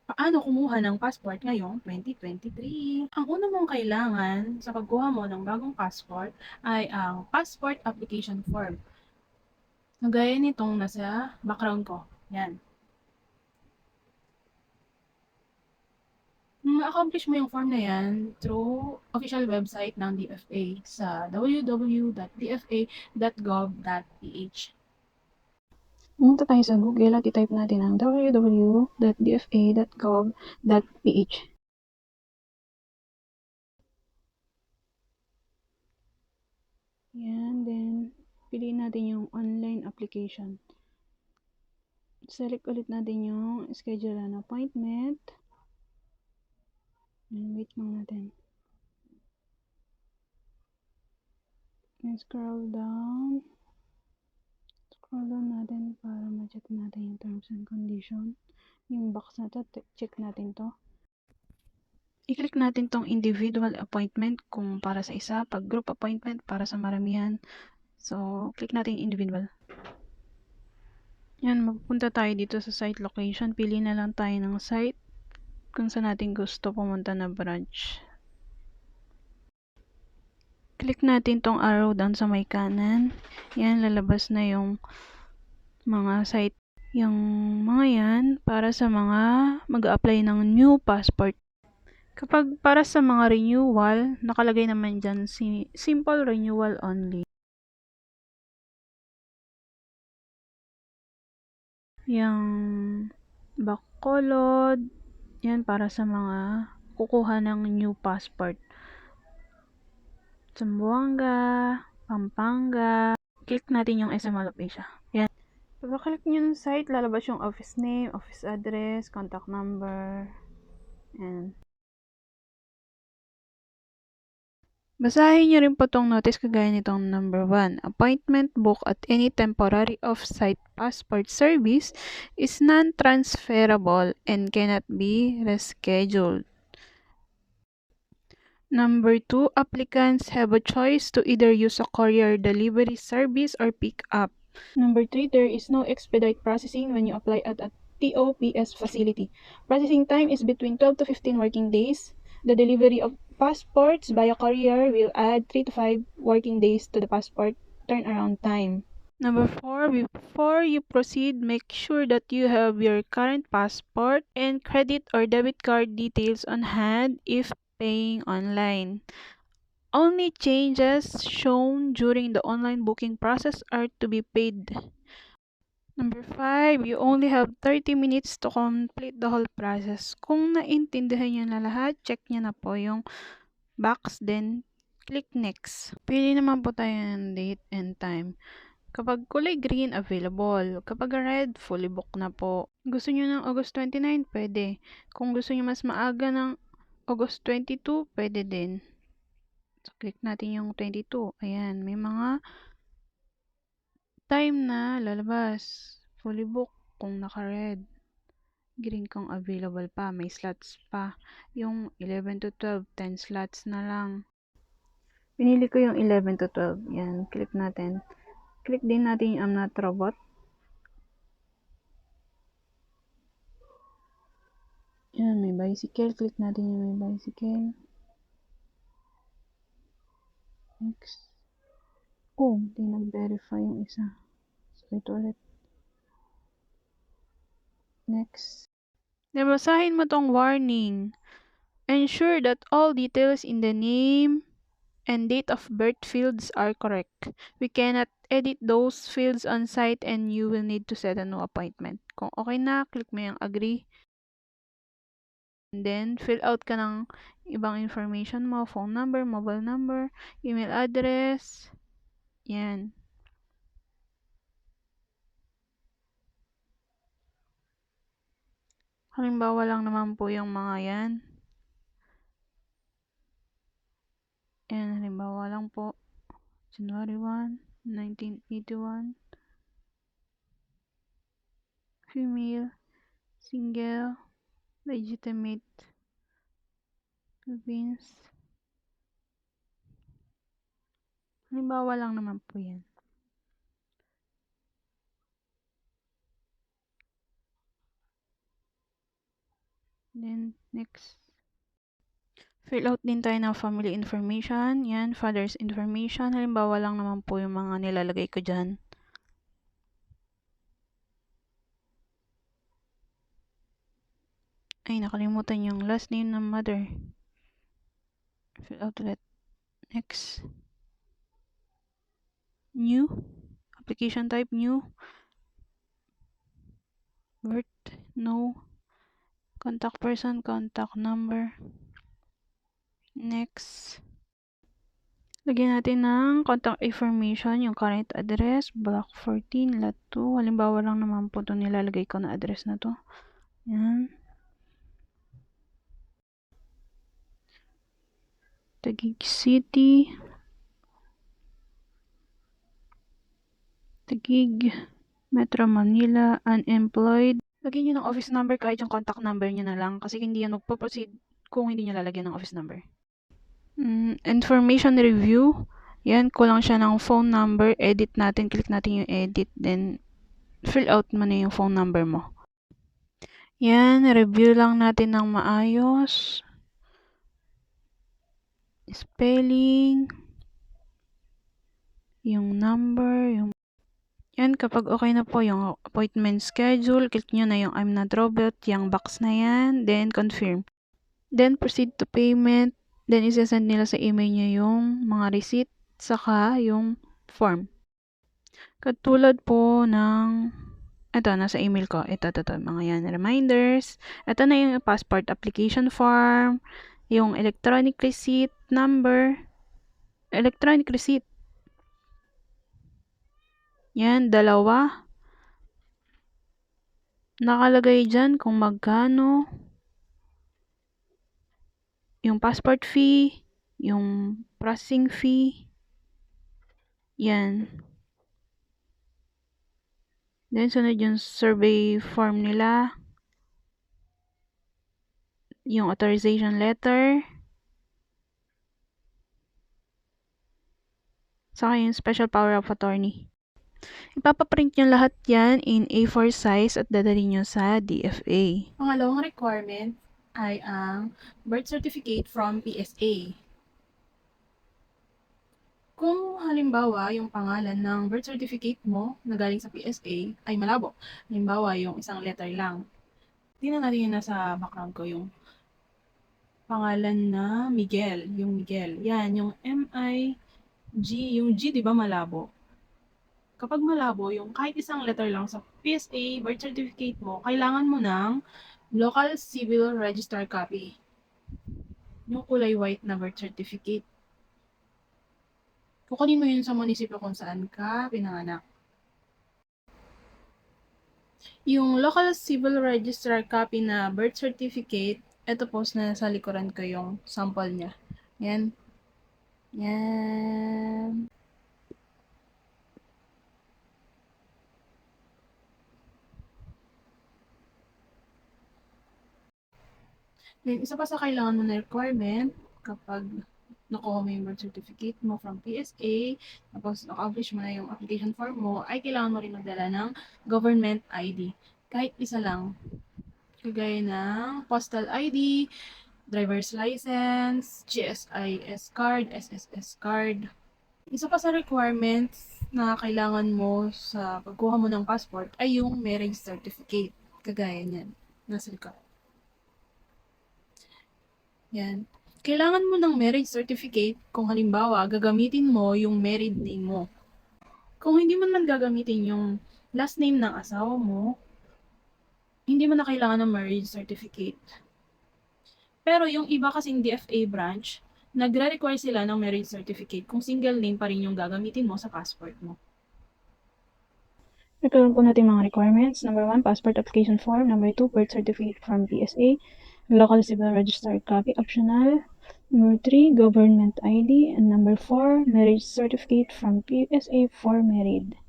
Paano kumuha ng passport ngayong 2023? Ang una mong kailangan sa pagkuha mo ng bagong passport ay ang passport application form. Gaya nitong nasa background ko. Yan. Ma-accomplish mo yung form na yan through official website ng DFA sa www.dfa.gov.ph. Pumunta tayo sa Google at i-type natin ang www.dfa.gov.ph. Yan, then piliin natin yung online application. Select ulit natin yung schedule an appointment. And wait lang natin. And scroll down. Scroll down natin para ma-check natin yung terms and condition. Yung box na to, check natin to. I-click natin tong individual appointment kung para sa isa, pag group appointment para sa maramihan. So, click natin individual. Yan, magpunta tayo dito sa site location. Pili na lang tayo ng site kung saan natin gusto pumunta na branch. Click natin tong arrow down sa may kanan. Yan, lalabas na yung mga site. Yung mga yan, para sa mga mag-a-apply ng new passport. Kapag para sa mga renewal, nakalagay naman dyan simple renewal only. Yung Bacolod, yan para sa mga kukuha ng new passport. Zamboanga, Pampanga. Click natin yung SM Mall of Asia. Yan. Pagka-click nyo ng site, lalabas yung office name, office address, contact number, and basahin nyo rin po tong notice kagaya nitong number 1. Appointment book at any temporary off-site passport service is non-transferable and cannot be rescheduled. Number 2, applicants have a choice to either use a courier delivery service or pick up. Number 3, there is no expedite processing when you apply at a TOPS facility. Processing time is between 12 to 15 working days. The delivery of passports via courier will add 3 to 5 working days to the passport turnaround time. Number 4, before you proceed, make sure that you have your current passport and credit or debit card details on hand if paying online. Only changes shown during the online booking process are to be paid. Number 5, you only have 30 minutes to complete the whole process. Kung naintindihan nyo na lahat, check nyo na po yung box, then click next. Pili naman po tayo ng date and time. Kapag kulay green, available. Kapag red, fully booked na po. Gusto nyo ng August 29, pwede. Kung gusto nyo mas maaga ng August 22, pwede din. So, click natin yung 22. Ayan, may mga time na lalabas. Fully booked kung naka-red. Green kung available pa. May slots pa. Yung 11 to 12, 10 slots na lang. Pinili ko yung 11 to 12. Yan, click natin. Click din natin yung I'm not robot. Yan, may bicycle. Click natin yung may bicycle. Next. Oh, hindi nag-verify yung isa. So, ito ulit. Next. Nabasahin mo tong warning. Ensure that all details in the name and date of birth fields are correct. We cannot edit those fields on site and you will need to set a new appointment. Kung okay na, click mo yung agree. And then, fill out ka ng ibang information mo, phone number, mobile number, email address. Yan. Halimbawa lang naman po yung mga yan. Yan, halimbawa lang po. January 1, 1981. Female, single, legitimate, Philippines. Halimbawa lang naman po yan. Then, next. Fill out din tayo ng family information. Yan, father's information. Halimbawa lang naman po yung mga nilalagay ko dyan. Ay, nakalimutan yung last name ng mother. Fill out ulit. Next. New. Application type, new. Birth, no. Contact person, contact number. Next. Lagyan natin ng contact information, yung current address, block 14, lot 2. Halimbawa lang naman po ito nilalagay ko na address na to. Yan. Taguig City. Taguig, Metro Manila, unemployed. Lagyan nyo ng office number kahit yung contact number nyo na lang kasi hindi yan magpo-proceed kung hindi nyo lalagyan ng office number. Information review. Yan, kulang siya ng phone number. Edit natin. Click natin yung edit. Then, fill out mo na yung phone number mo. Yan, review lang natin ng maayos. Spelling. Yung number. Yan, kapag okay na po yung appointment schedule, click nyo na yung I'm not robot, yung box na yan. Then, confirm. Then, proceed to payment. Then, isasend nila sa email nyo yung mga receipt, saka yung form. Katulad po ng, ito, nasa email ko. Ito, mga yan, reminders. Ito na yung passport application form, yung electronic receipt number, electronic receipt. Yan, 2. Nakalagay dyan kung magkano. Yung passport fee, yung processing fee, yan. Then, sunod yung survey form nila, yung authorization letter, saka yung special power of attorney. Ipapaprint nyo lahat yan in A4 size at dadalhin nyo sa DFA. Pangalawang requirement ay ang birth certificate from PSA. Kung halimbawa yung pangalan ng birth certificate mo na galing sa PSA ay malabo, halimbawa yung isang letter lang, tingnan natin yung nasa background ko, yung pangalan na Miguel, yung Miguel. Yan, yung M-I-G, yung G, di ba malabo? Kapag malabo, yung kahit isang letter lang sa PSA birth certificate mo, kailangan mo ng local civil register copy. Yung kulay white na birth certificate. Kukunin mo yun sa munisipyo kung saan ka pinanganak. Yung local civil register copy na birth certificate, ito post na sa likuran ko yung sample niya. Yan. Yan. Then, isa pa sa kailangan mo na requirement kapag nakuha mo yung birth certificate mo from PSA, tapos na-accomplish mo na yung application form mo, ay kailangan mo rin magdala ng government ID. Kahit isa lang. Kagaya ng postal ID, driver's license, GSIS card, SSS card. Isa pa sa requirements na kailangan mo sa pagkuha mo ng passport ay yung marriage certificate. Kagaya niyan. Nasa likod. Yan. Kailangan mo ng marriage certificate kung halimbawa gagamitin mo yung married name mo. Kung hindi mo naman gagamitin yung last name ng asawa mo, hindi mo na kailangan ng marriage certificate. Pero yung iba kasing DFA branch, nagre-require sila ng marriage certificate kung single name pa rin yung gagamitin mo sa passport mo. Nagkaroon po natin mga requirements. Number 1, passport application form. Number 2, birth certificate from PSA. Local civil register copy, optional. Number 3, government ID. And number 4, marriage certificate from PSA for married.